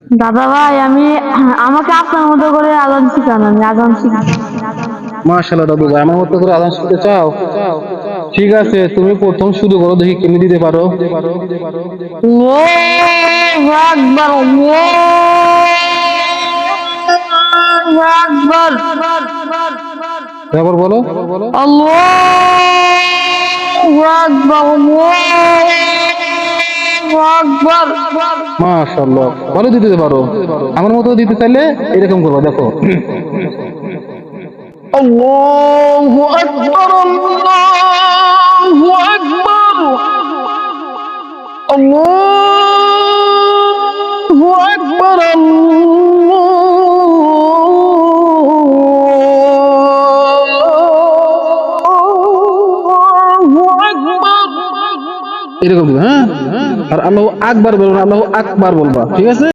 দাদা ভাই আমি আমাকে আপনার মতো করে আজান শিখান, আমি আজান শিখি। মাশাআল্লাহ দাদু ভাই, আমার মতো করে আজান শিখতে চাও? ঠিক আছে, তুমি প্রথম শুরু করো, দেখি কেমনি দিতে পারো। আল্লাহু আকবার, আল্লাহু আকবার, তারপর বলো। আল্লাহু আকবার, আল্লাহু আকবার। মাশাআল্লাহ, ভালো দিতে পারো। আমার মতো দিতে চাইলে এরকম করবো, দেখো। আল্লাহু আকবার, আল্লাহু আকবার, আল্লাহু আকবার, আল্লাহু আকবার। এরকম, হ্যাঁ। আর আল্লাহু আকবার বলবো না, আল্লাহু আকবার বলবা, ঠিক আছে?